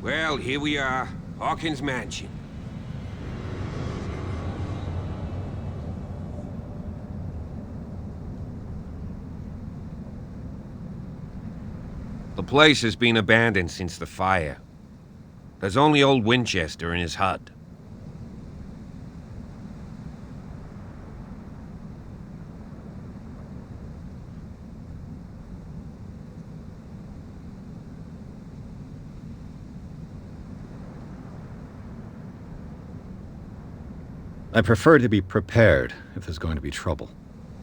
Well, here we are. Hawkins Mansion. The place has been abandoned since the fire. There's only old Winchester in his hut. I prefer to be prepared if there's going to be trouble.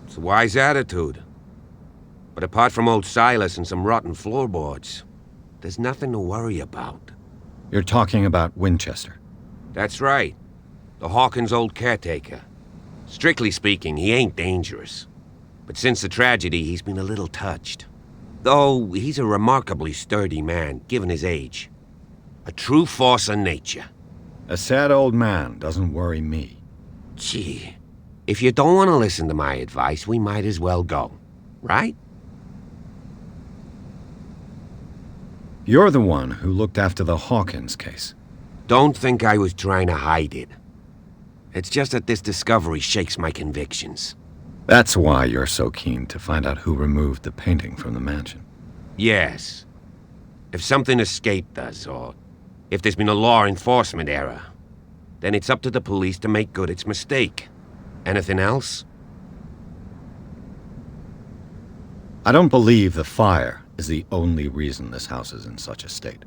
It's a wise attitude. But apart from old Silas and some rotten floorboards, there's nothing to worry about. You're talking about Winchester? That's right. The Hawkins' old caretaker. Strictly speaking, he ain't dangerous. But since the tragedy, he's been a little touched. Though he's a remarkably sturdy man, given his age. A true force of nature. A sad old man doesn't worry me. Gee, if you don't want to listen to my advice, we might as well go. Right? You're the one who looked after the Hawkins case. Don't think I was trying to hide it. It's just that this discovery shakes my convictions. That's why you're so keen to find out who removed the painting from the mansion. Yes. If something escaped us, or if there's been a law enforcement error, then it's up to the police to make good its mistake. Anything else? I don't believe the fire is the only reason this house is in such a state.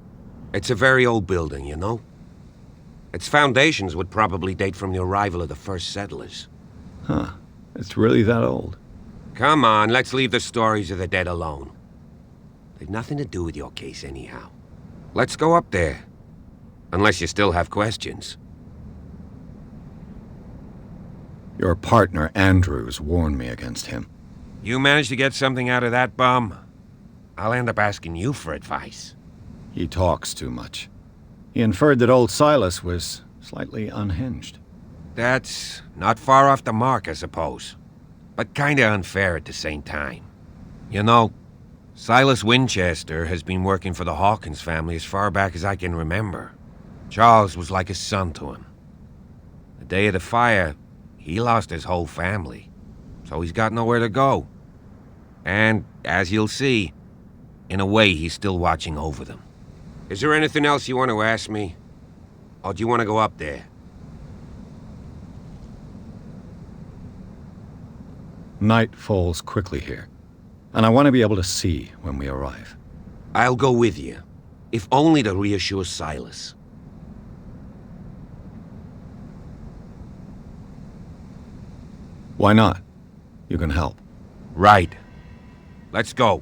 It's a very old building, you know? Its foundations would probably date from the arrival of the first settlers. Huh. It's really that old? Come on, let's leave the stories of the dead alone. They've nothing to do with your case anyhow. Let's go up there. Unless you still have questions. Your partner, Andrews, warned me against him. You managed to get something out of that bum? I'll end up asking you for advice. He talks too much. He inferred that old Silas was slightly unhinged. That's not far off the mark, I suppose. But kinda unfair at the same time. You know, Silas Winchester has been working for the Hawkins family as far back as I can remember. Charles was like a son to him. The day of the fire, he lost his whole family, so he's got nowhere to go. And, as you'll see, in a way he's still watching over them. Is there anything else you want to ask me? Or do you want to go up there? Night falls quickly here, and I want to be able to see when we arrive. I'll go with you, if only to reassure Silas. Why not? You can help. Right. Let's go.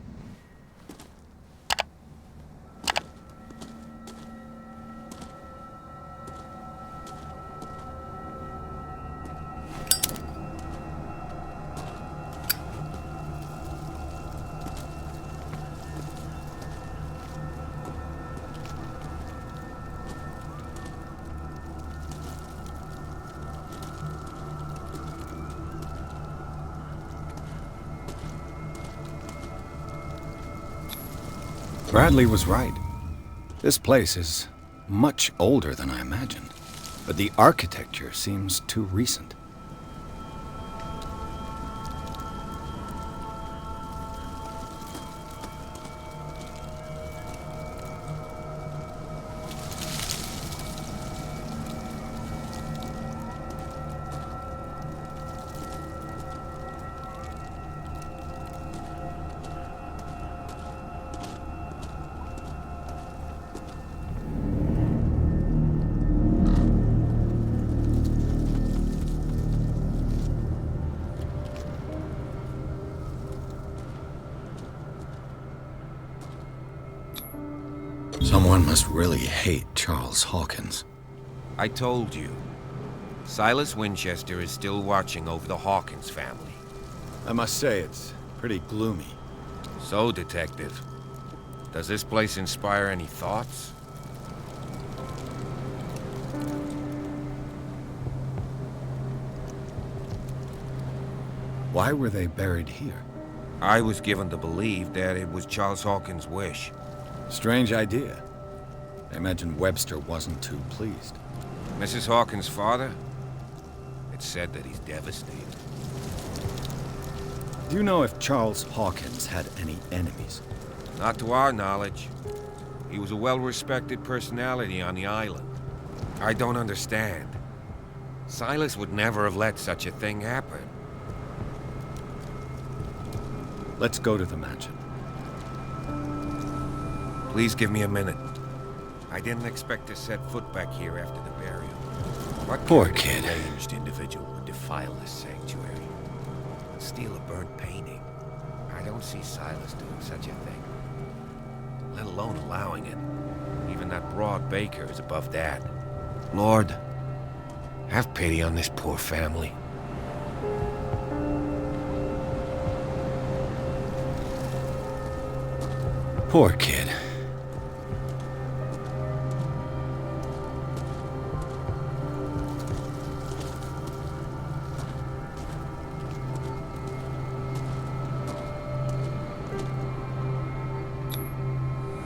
Bradley was right. This place is much older than I imagined, but the architecture seems too recent. Someone must really hate Charles Hawkins. I told you. Silas Winchester is still watching over the Hawkins family. I must say, it's pretty gloomy. So, Detective, does this place inspire any thoughts? Why were they buried here? I was given to believe that it was Charles Hawkins' wish. Strange idea. I imagine Webster wasn't too pleased. Mrs. Hawkins' father? It's said that he's devastated. Do you know if Charles Hawkins had any enemies? Not to our knowledge. He was a well-respected personality on the island. I don't understand. Silas would never have let such a thing happen. Let's go to the mansion. Please give me a minute. I didn't expect to set foot back here after the burial. What Poor kind of kid. deranged individual would defile this sanctuary? Steal a burnt painting? I don't see Silas doing such a thing. Let alone allowing it. Even that broad baker is above that. Lord, have pity on this poor family. Poor kid.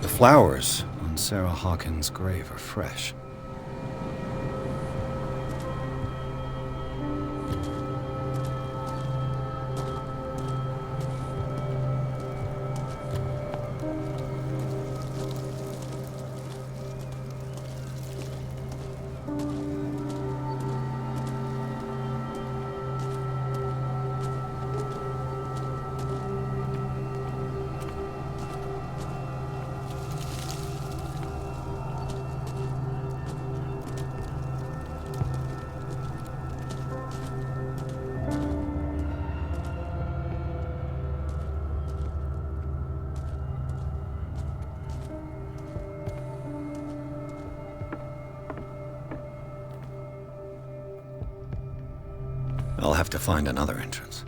The flowers on Sarah Hawkins' grave are fresh. I'll have to find another entrance.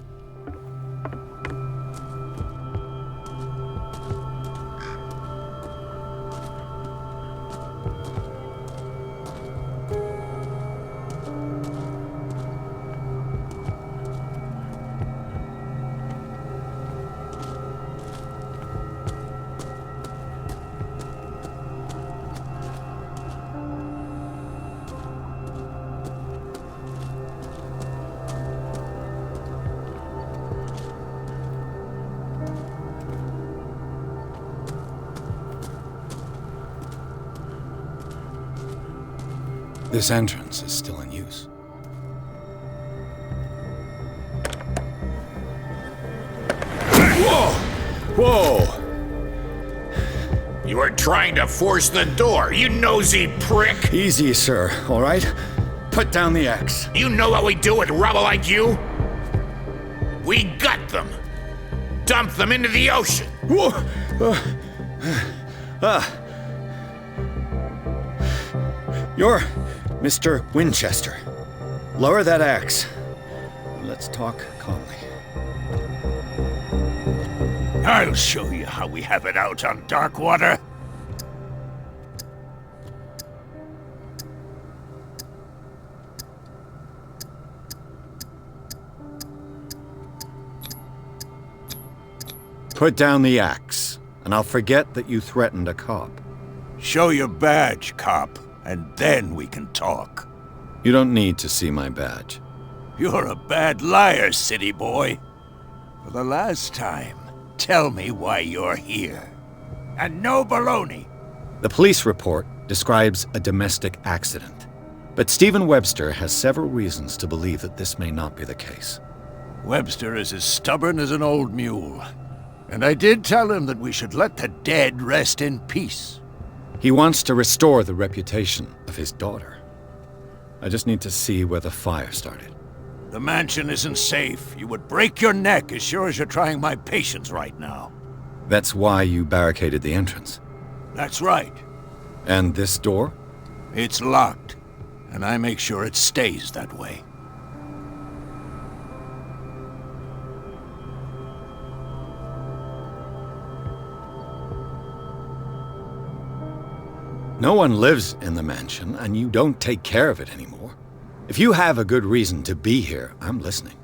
This entrance is still in use. Whoa! Whoa! You were trying to force the door, you nosy prick! Easy, sir, all right? Put down the axe. You know what we do with rubble like you? We gut them! Dump them into the ocean! Whoa! You're Mr. Winchester. Lower that axe. Let's talk calmly. I'll show you how we have it out on Darkwater. Put down the axe, and I'll forget that you threatened a cop. Show your badge, cop, and then we can talk. You don't need to see my badge. You're a bad liar, city boy. For the last time, tell me why you're here. And no baloney. The police report describes a domestic accident, but Stephen Webster has several reasons to believe that this may not be the case. Webster is as stubborn as an old mule. And I did tell him that we should let the dead rest in peace. He wants to restore the reputation of his daughter. I just need to see where the fire started. The mansion isn't safe. You would break your neck as sure as you're trying my patience right now. That's why you barricaded the entrance. That's right. And this door? It's locked, and I make sure it stays that way. No one lives in the mansion, and you don't take care of it anymore. If you have a good reason to be here, I'm listening.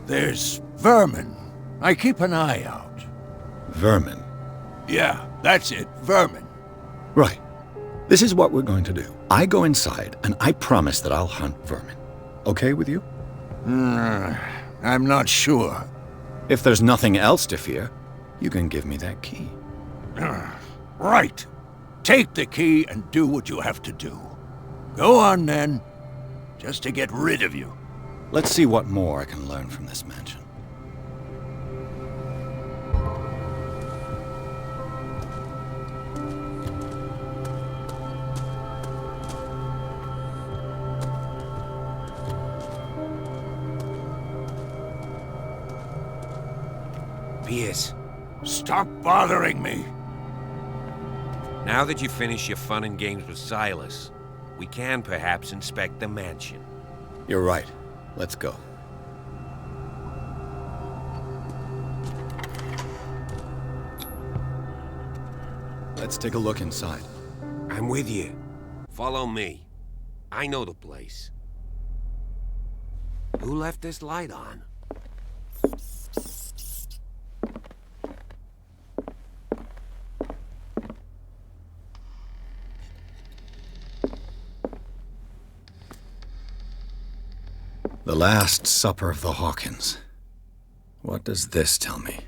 There's vermin. I keep an eye out. Vermin. Yeah, that's it, vermin. Right. This is what we're going to do. I go inside, and I promise that I'll hunt vermin. Okay with you? I'm not sure. If there's nothing else to fear, you can give me that key. Right. Take the key and do what you have to do. Go on, then. Just to get rid of you. Let's see what more I can learn from this mansion. Pierce, Stop bothering me. now that you've finished your fun and games with Silas, we can perhaps inspect the mansion. You're right. Let's go. Let's take a look inside. I'm with you. Follow me. I know the place. Who left this light on? The Last Supper of the Hawkins. What does this tell me?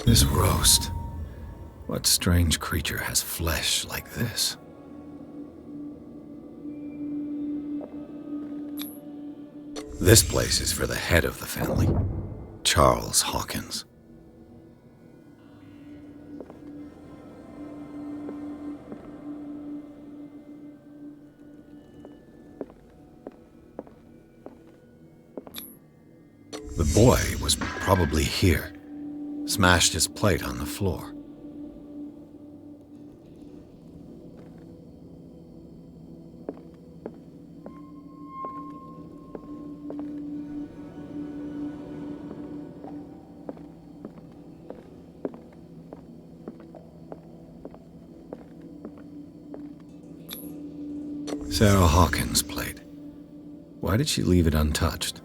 This roast. What strange creature has flesh like this? This place is for the head of the family, Charles Hawkins. The boy was probably here. Smashed his plate on the floor. Sarah Hawkins' plate. Why did she leave it untouched?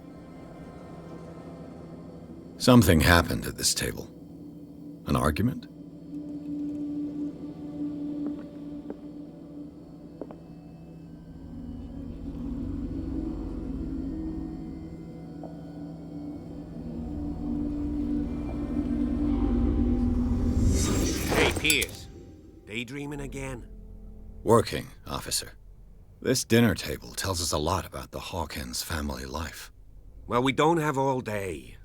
Something happened at this table. An argument? Hey, Pierce. Daydreaming again? Working, officer. This dinner table tells us a lot about the Hawkins family life. Well, we don't have all day.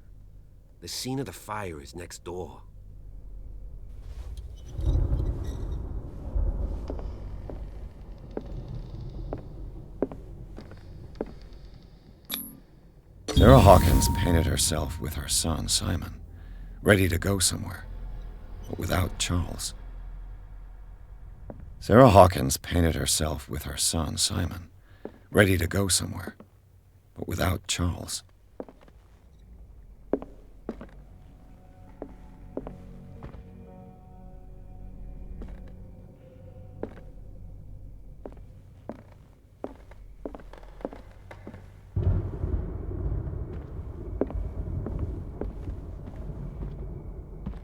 The scene of the fire is next door. Sarah Hawkins painted herself with her son, Simon, ready to go somewhere, but without Charles. Sarah Hawkins painted herself with her son, Simon, ready to go somewhere, but without Charles.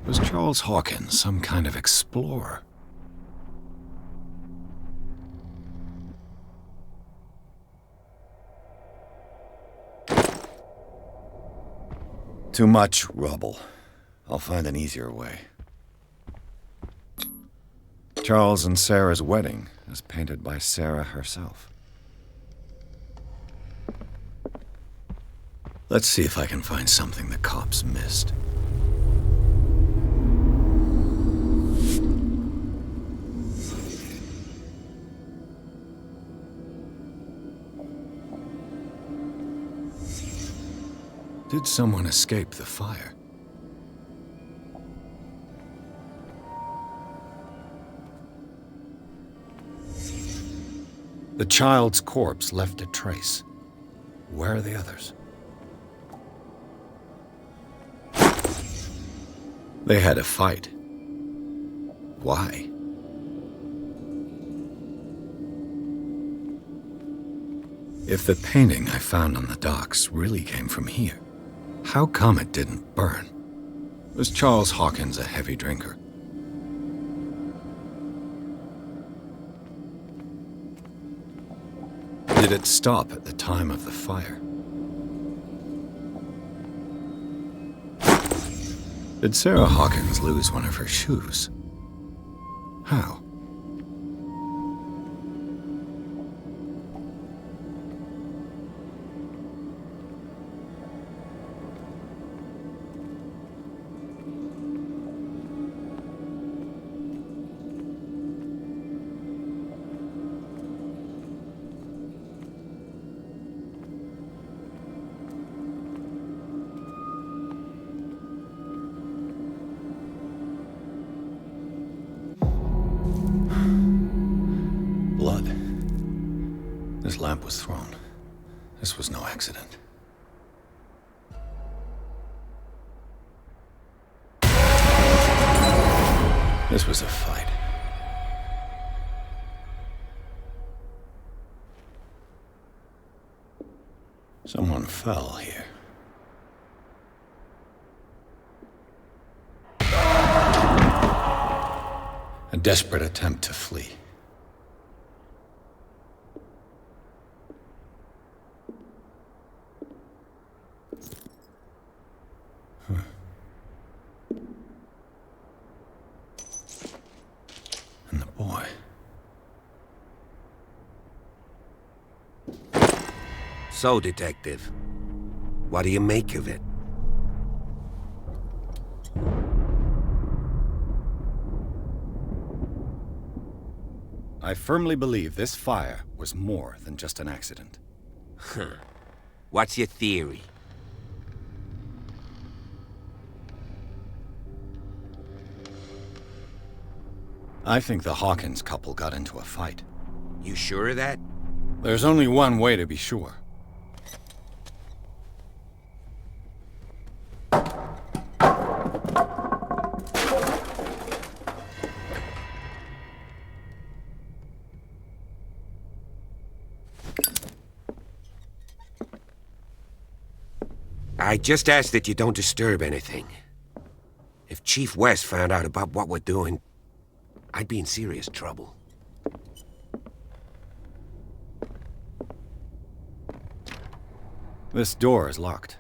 Was Charles Hawkins some kind of explorer? Too much rubble. I'll find an easier way. Charles and Sarah's wedding, as painted by Sarah herself. Let's see if I can find something the cops missed. Did someone escape the fire? The child's corpse left a trace. Where are the others? They had a fight. Why? If the painting I found on the docks really came from here, how come it didn't burn? Was Charles Hawkins a heavy drinker? Did it stop at the time of the fire? Did Sarah Hawkins lose one of her shoes? How? Blood. This lamp was thrown. This was no accident. This was a fight. Someone fell here. A desperate attempt to flee. And the boy. So, Detective, what do you make of it? I firmly believe this fire was more than just an accident. What's your theory? I think the Hawkins couple got into a fight. You sure of that? There's only one way to be sure. I just ask that you don't disturb anything. If Chief West found out about what we're doing, I'd be in serious trouble. This door is locked.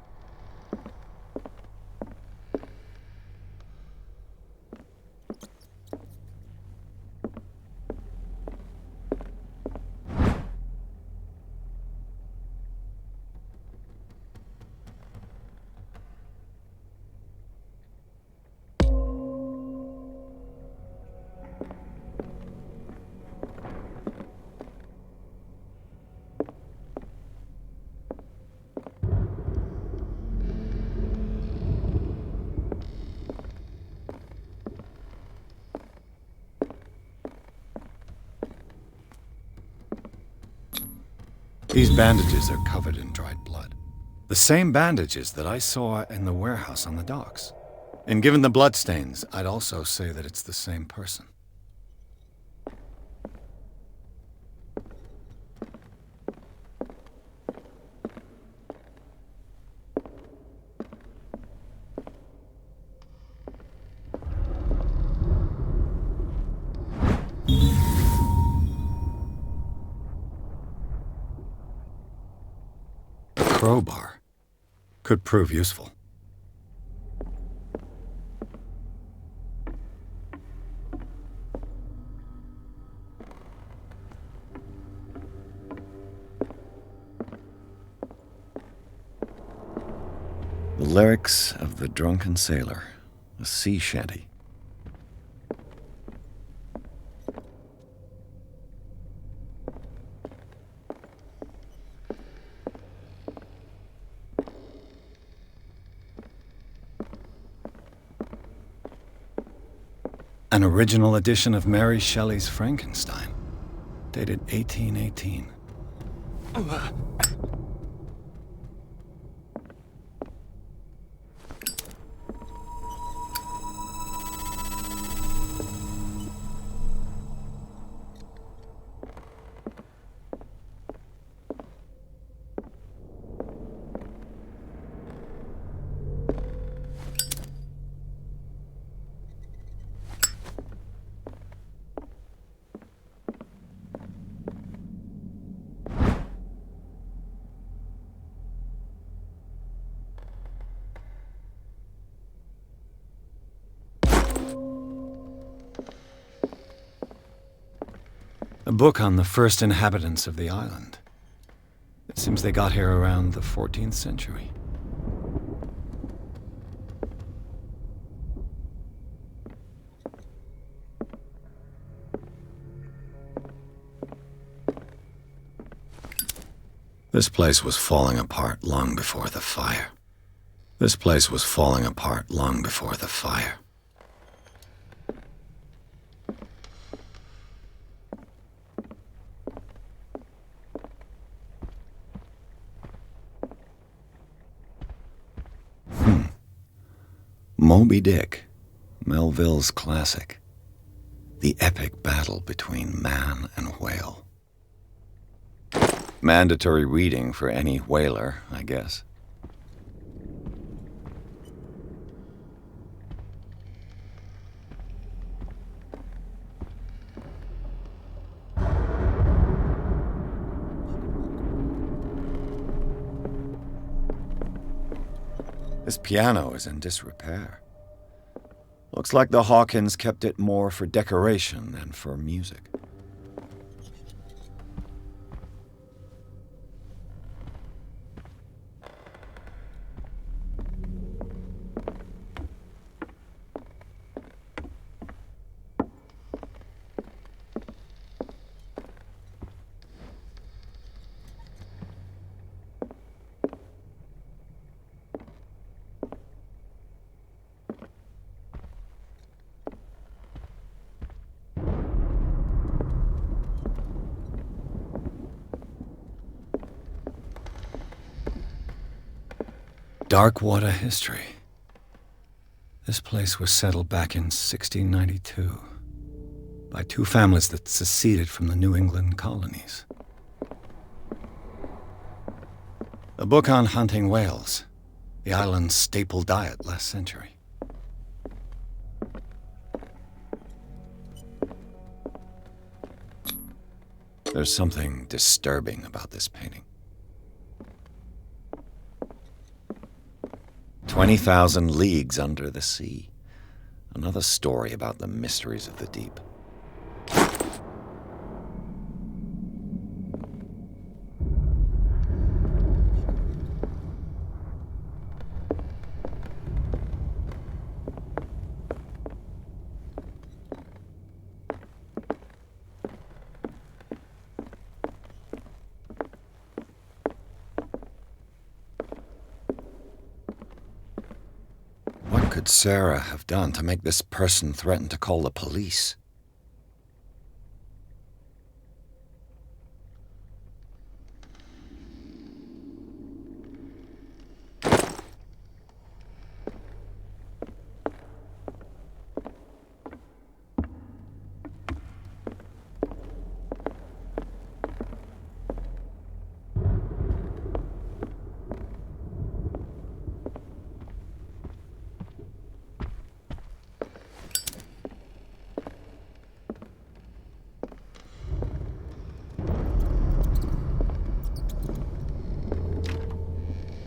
These bandages are covered in dried blood. The same bandages that I saw in the warehouse on the docks. And given the bloodstains, I'd also say that it's the same person. Crowbar could prove useful. The lyrics of the drunken sailor, a sea shanty. An original edition of Mary Shelley's Frankenstein. dated 1818. A book on the first inhabitants of the island. It seems they got here around the 14th century. This place was falling apart long before the fire. This place was falling apart long before the fire. Moby Dick, Melville's classic. The epic battle between man and whale. Mandatory reading for any whaler, I guess. This piano is in disrepair. Looks like the Hawkins kept it more for decoration than for music. Darkwater history. This place was settled back in 1692 by two families that seceded from the New England colonies. A book on hunting whales, the island's staple diet last century. There's something disturbing about this painting. 20,000 leagues under the sea. Another story about the mysteries of the deep. What could Sarah have done to make this person threaten to call the police?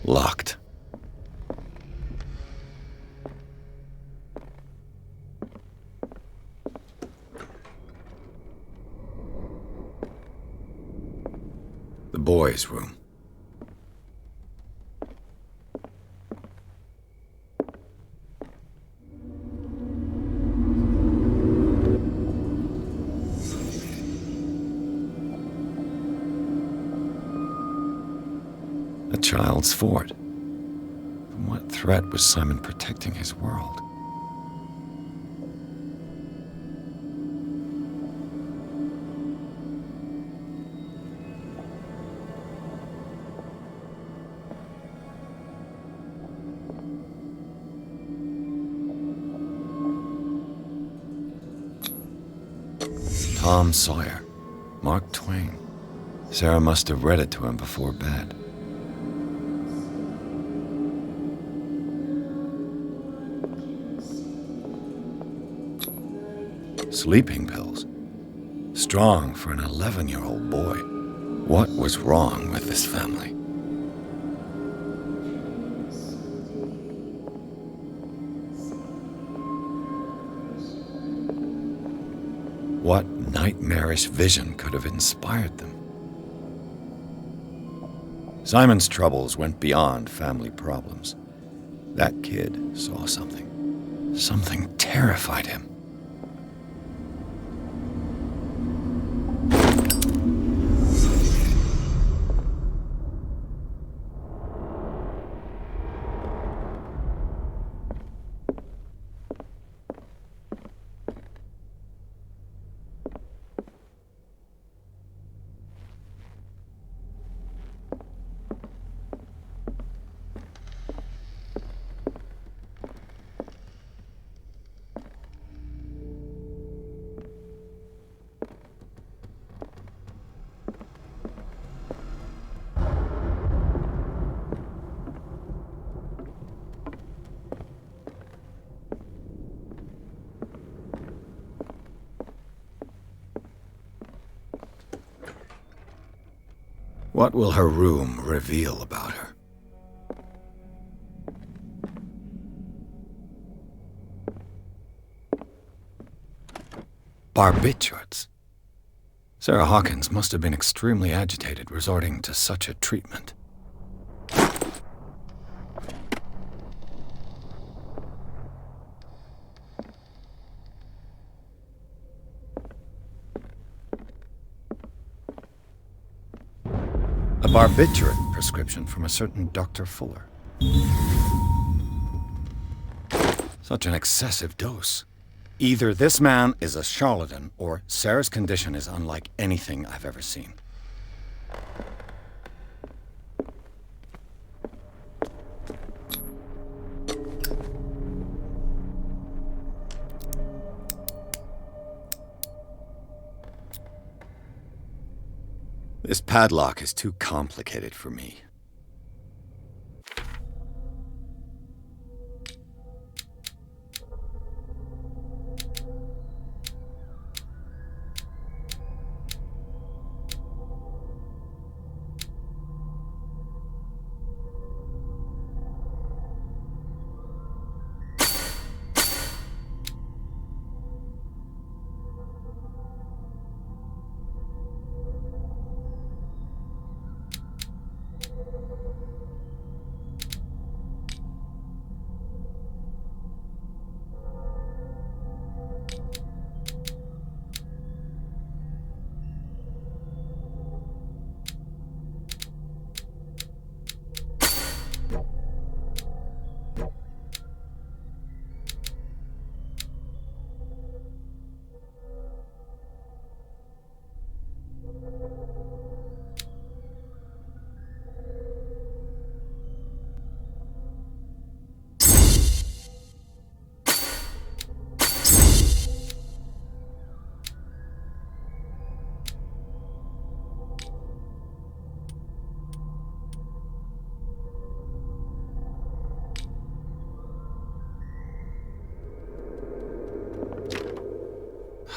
Locked. The boys' room. A child's fort. From what threat was Simon protecting his world? Tom Sawyer. Mark Twain. Sarah must have read it to him before bed. Sleeping pills. Strong for an 11-year-old boy. What was wrong with this family? What nightmarish vision could have inspired them? Simon's troubles went beyond family problems. That kid saw something. Something terrified him. What will her room reveal about her? Barbiturates. Sarah Hawkins must have been extremely agitated resorting to such a treatment. A barbiturate prescription from a certain Dr. Fuller. Such an excessive dose. Either this man is a charlatan, or Sarah's condition is unlike anything I've ever seen. This padlock is too complicated for me.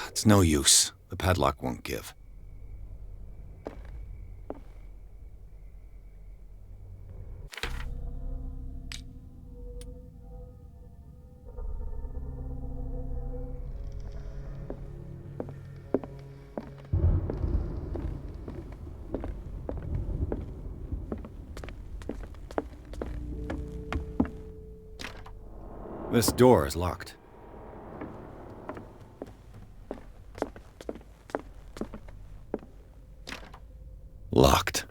It's no use. The padlock won't give. This door is locked. Locked.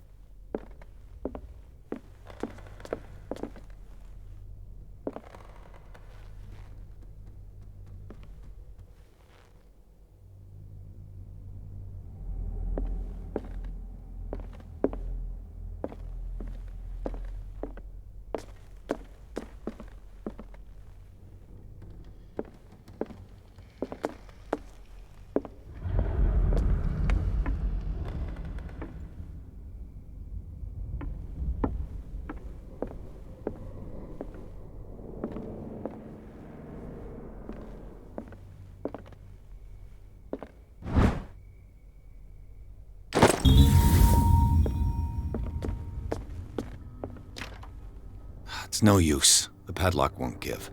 It's no use. The padlock won't give.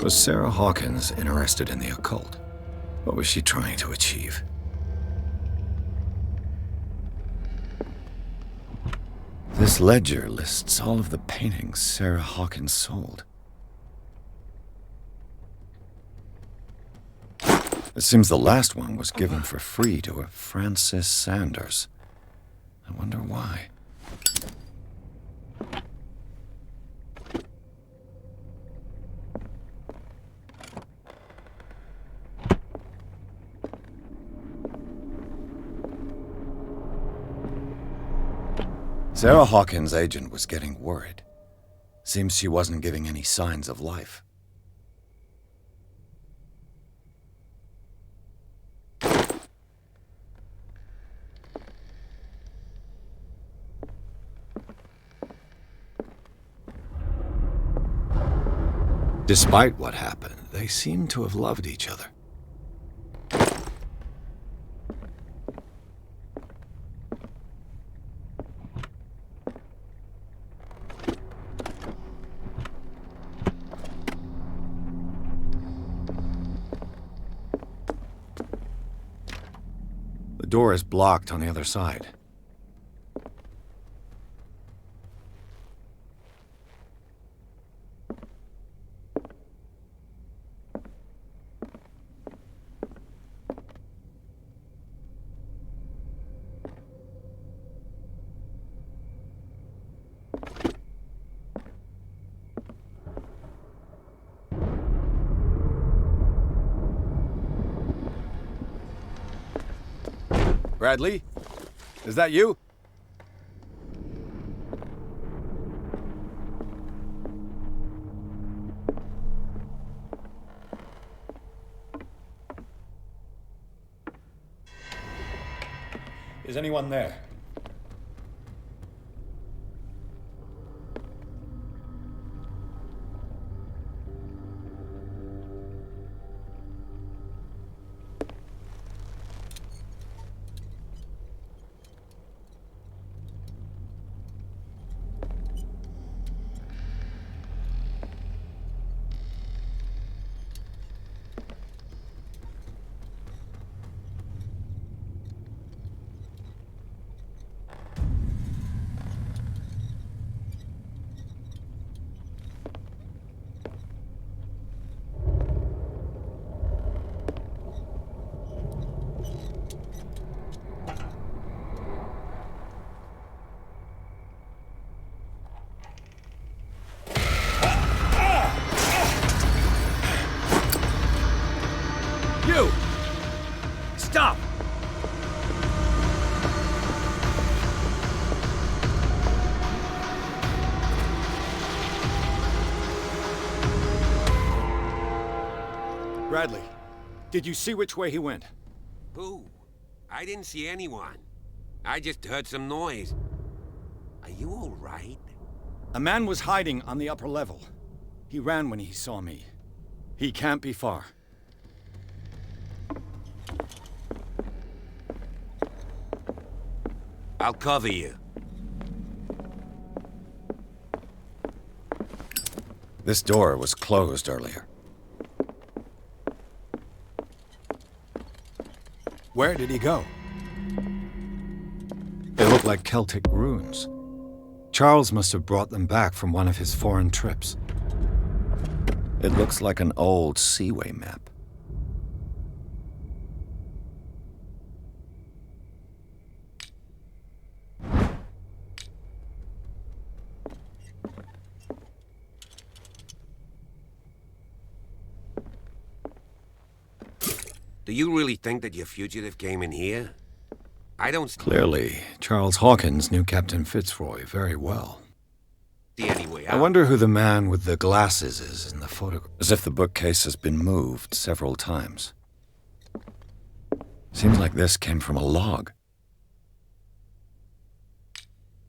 Was Sarah Hawkins interested in the occult? What was she trying to achieve? This ledger lists all of the paintings Sarah Hawkins sold. It seems the last one was given for free to a Francis Sanders. I wonder why. Sarah Hawkins' agent was getting worried. Seems she wasn't giving any signs of life. Despite what happened, they seem to have loved each other. The door is blocked on the other side. Bradley? Is that you? Is anyone there? You! Stop! Bradley, did you see which way he went? Who? I didn't see anyone. I just heard some noise. Are you all right? A man was hiding on the upper level. He ran when he saw me. He can't be far. I'll cover you. This door was closed earlier. Where did he go? They look like Celtic runes. Charles must have brought them back from one of his foreign trips. It looks like an old seaway map. Do you really think that your fugitive came in here? I don't Clearly, Charles Hawkins knew Captain Fitzroy very well. see any way out. I wonder who the man with the glasses is in the photograph. As if the bookcase has been moved several times. Seems like this came from a log.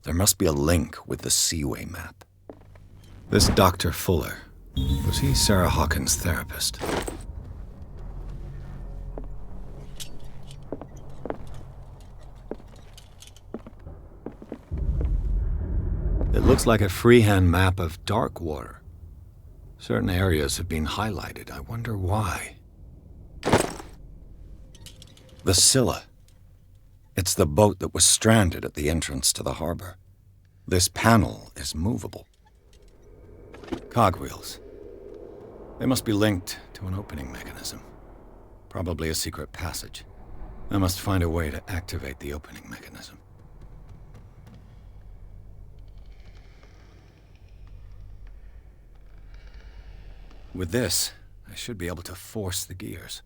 There must be a link with the Seaway map. This Dr. Fuller, was he Sarah Hawkins' therapist? It looks like a freehand map of Darkwater. Certain areas have been highlighted. I wonder why. The Scylla. It's the boat that was stranded at the entrance to the harbor. This panel is movable. Cogwheels. They must be linked to an opening mechanism. Probably a secret passage. I must find a way to activate the opening mechanism. With this, I should be able to force the gears.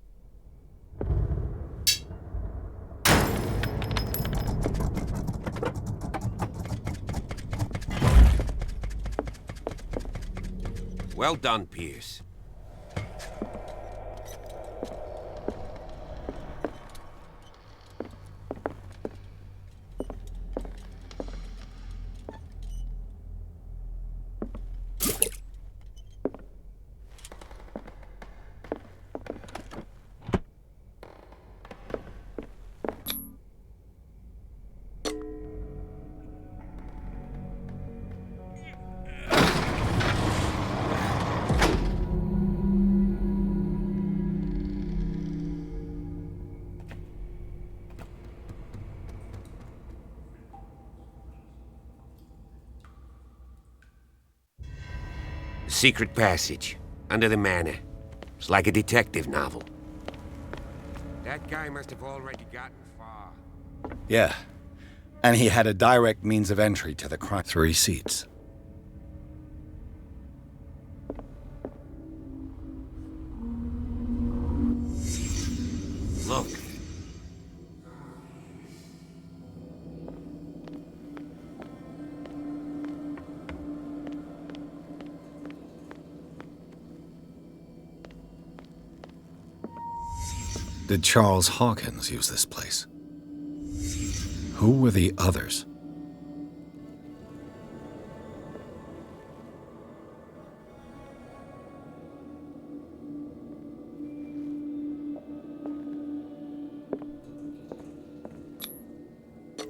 Well done, Pierce. Secret passage, under the manor. It's like a detective novel. That guy must have already gotten far. Yeah. And he had a direct means of entry to the crime. 3 seats. Look. Did Charles Hawkins use this place? Who were the others?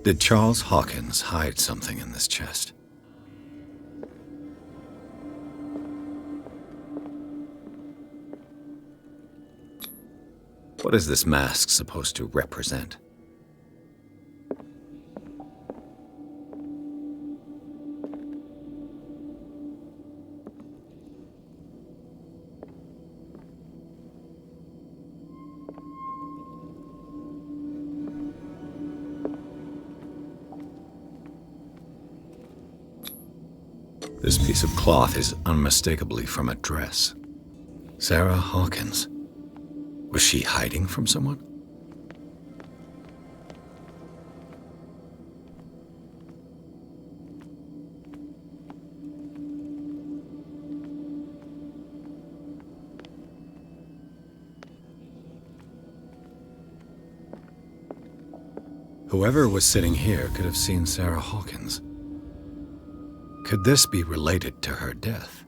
Did Charles Hawkins hide something in this chest? What is this mask supposed to represent? This piece of cloth is unmistakably from a dress. Sarah Hawkins. Was she hiding from someone? Whoever was sitting here could have seen Sarah Hawkins. Could this be related to her death?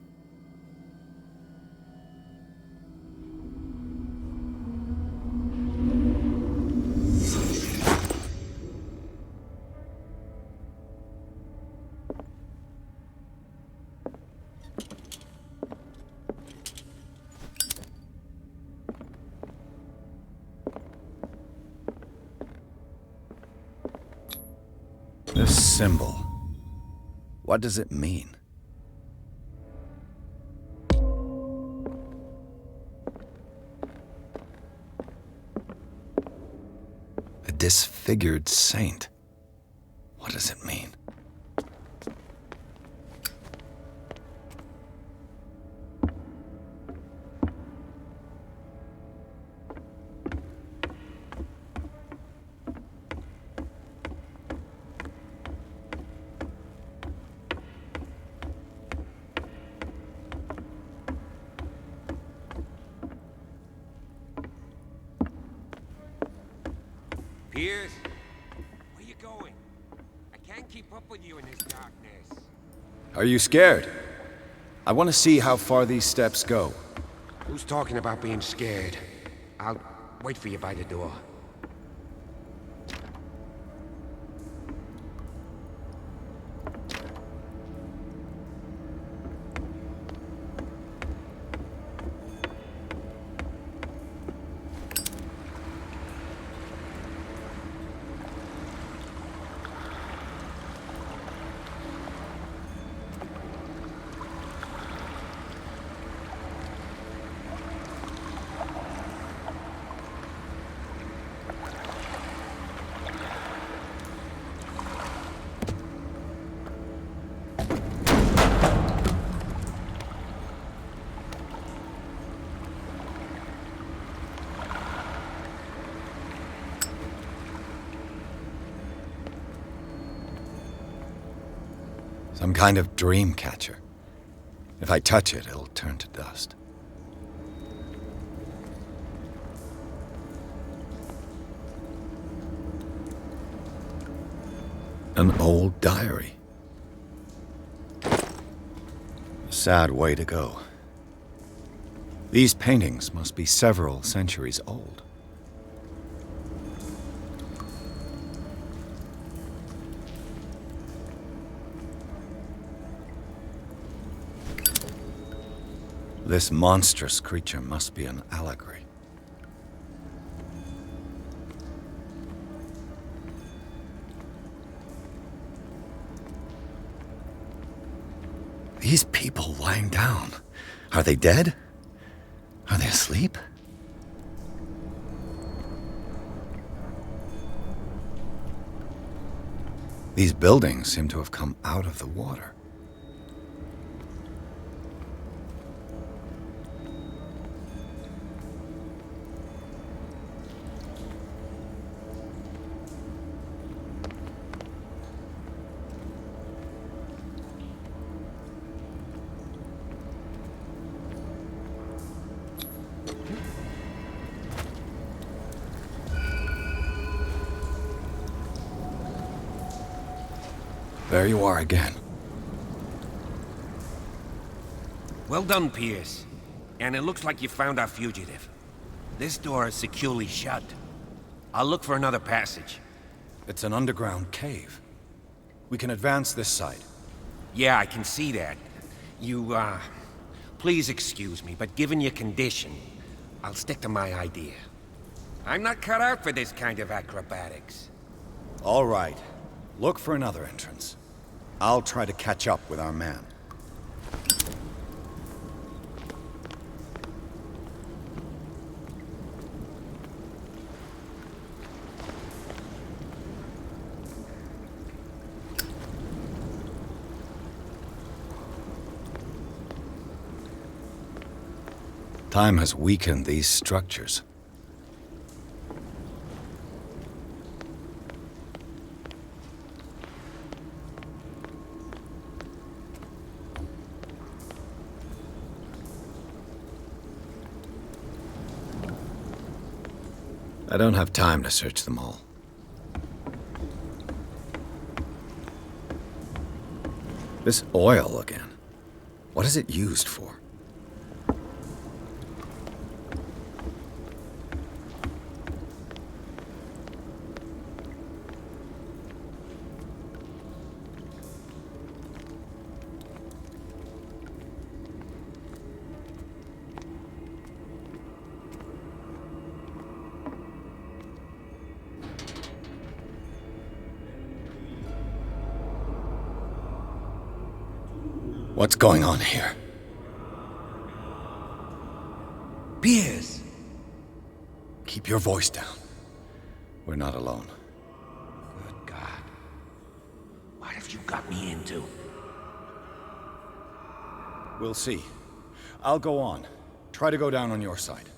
This symbol, what does it mean? A disfigured saint. What does it mean? Piers? Where you going? I can't keep up with you in this darkness. Are you scared? I want to see how far these steps go. Who's talking about being scared? I'll wait for you by the door. Some kind of dream catcher. If I touch it, it'll turn to dust. An old diary. A sad way to go. These paintings must be several centuries old. This monstrous creature must be an allegory. These people lying down, are they dead? Are they asleep? These buildings seem to have come out of the water. There you are again. Well done, Piers. And it looks like you found our fugitive. This door is securely shut. I'll look for another passage. It's an underground cave. We can advance this side. Yeah, I can see that. Please excuse me, but given your condition, I'll stick to my idea. I'm not cut out for this kind of acrobatics. All right. Look for another entrance. I'll try to catch up with our man. Time has weakened these structures. I don't have time to search them all. This oil again. What is it used for? What's going on here? Piers! Keep your voice down. We're not alone. Good God. What have you got me into? We'll see. I'll go on. Try to go down on your side.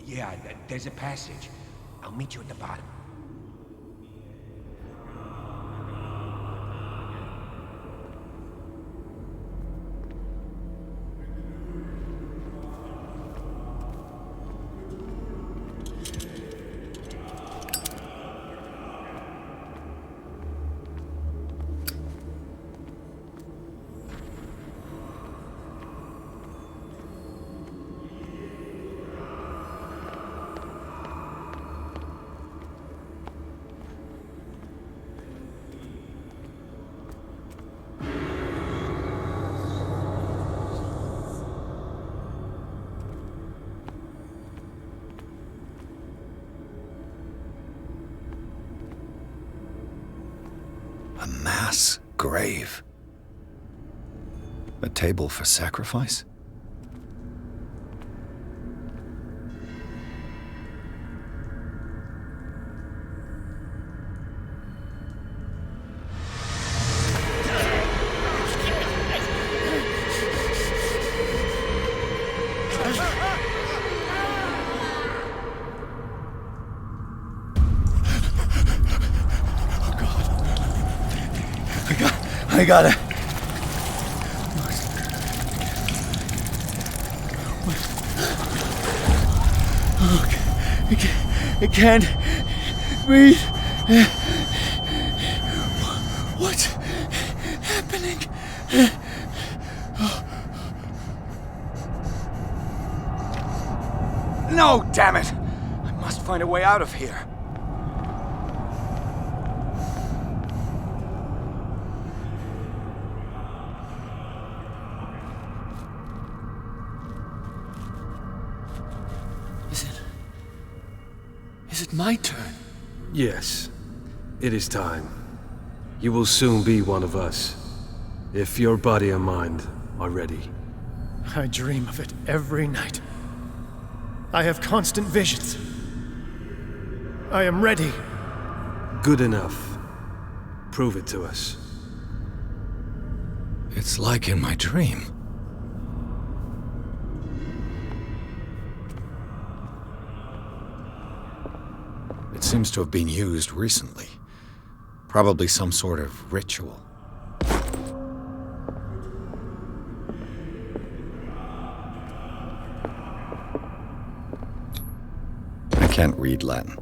Yeah, there's a passage. I'll meet you at the bottom. A mass grave. A table for sacrifice? I got it. I can't breathe. What's happening? No, damn it! I must find a way out of here. Is it my turn? Yes, it is time. You will soon be one of us, if your body and mind are ready. I dream of it every night. I have constant visions. I am ready. Good enough. Prove it to us. It's like in my dream. It seems to have been used recently. Probably some sort of ritual. I can't read Latin.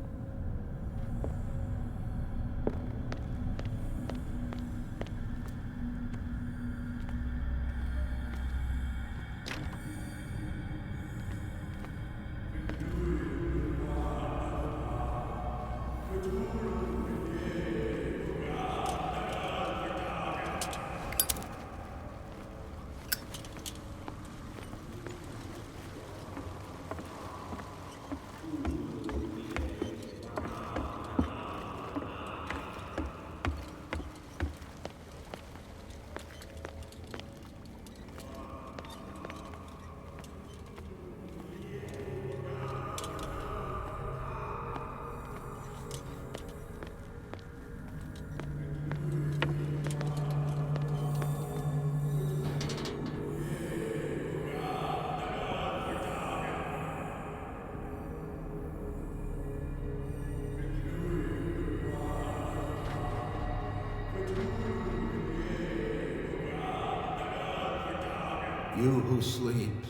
You who sleeps,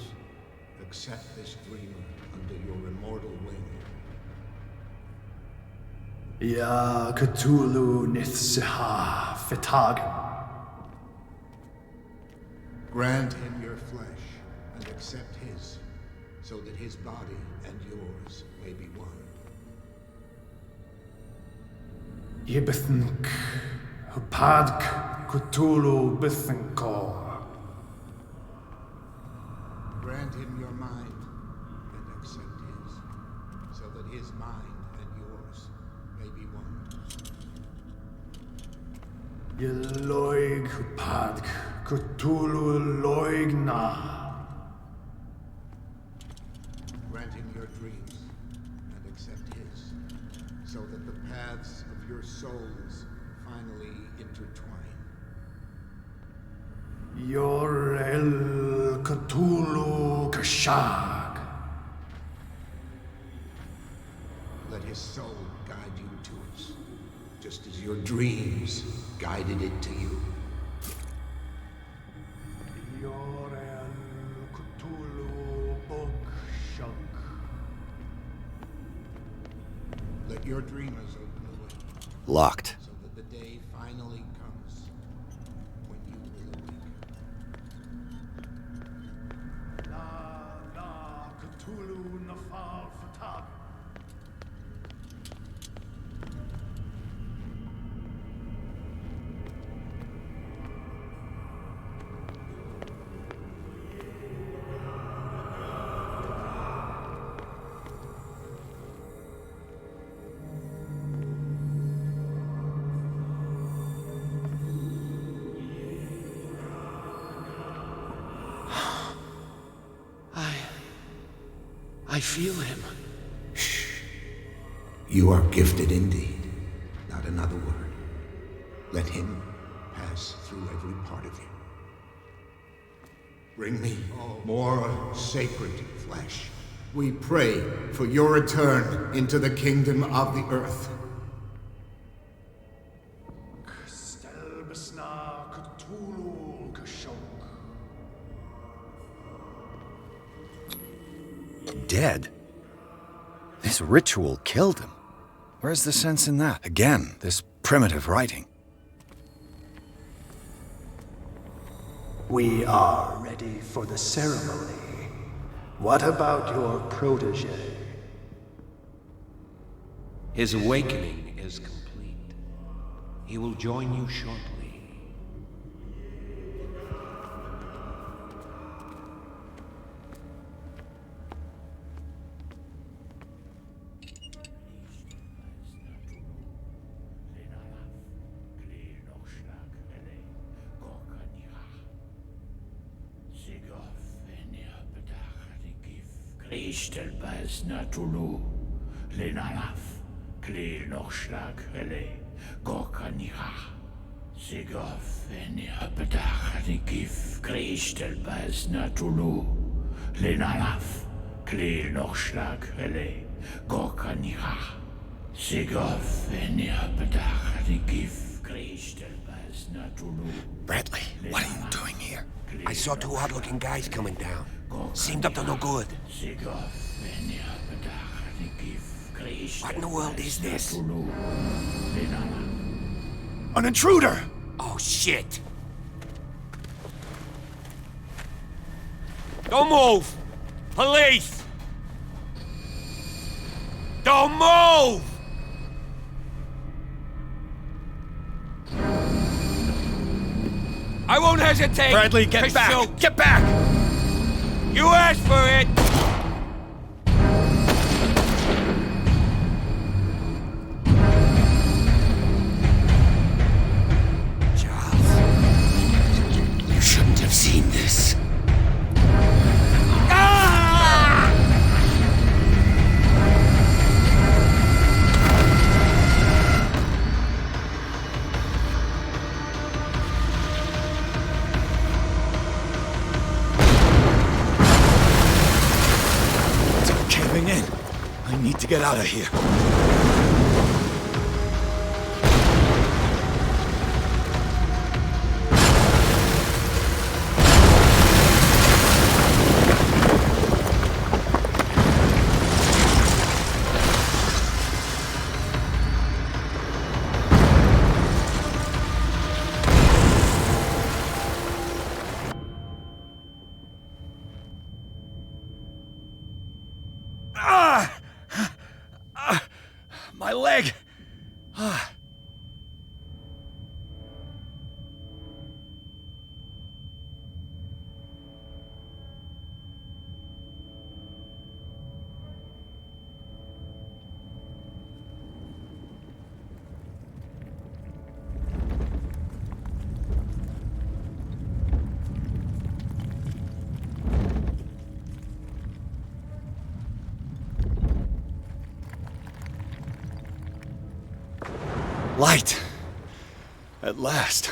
accept this dreamer under your immortal wing. Ya Cthulhu Nithsiha Fitag. Grant him your flesh and accept his, so that his body and yours may be one. Yibithink Hupadk Cthulhu Bithinkor. Grant him your mind and accept his, so that his mind and yours may be one. Yeloig Hupadk Cthulhu Loigna. Grant him your dreams and accept his, so that the paths of your souls finally intertwine. Yorel Cthulhu Kashag. Let his soul guide you to us, just as your dreams guided it to you. Yorel Cthulhu Bogshuk. Let your dreamers open the way, Locked. so that the day finally comes when you will awake. La Cthulhu Nafal Fatag. I feel him. You are gifted indeed. Not another word. Let him pass through every part of you. Bring me more sacred flesh. We pray for your return into the kingdom of the earth. Dead? This ritual killed him. Where's the sense in that? Again, this primitive writing. We are ready for the ceremony. What about your protege? His awakening is complete. He will join you shortly. Kristelbas natulu, lenalaf, klil nochschlag hele, gorkanira. Sigof enia bedach gif, Kristelbas natulu, lenalaf, klil nochschlag hele, gorkanira. Sigof enia bedach gif, Kristelbas natulu. Bradley, what are you doing here? I saw two odd-looking guys coming down. Seemed up to no good. What in the world is this? An intruder! Oh, shit! Don't move! Police! Don't move! I won't hesitate! Bradley, get back! Shoot. Get back! You asked for it! Charles, you shouldn't have seen this. In. I need to get out of here. My leg! Light. At last.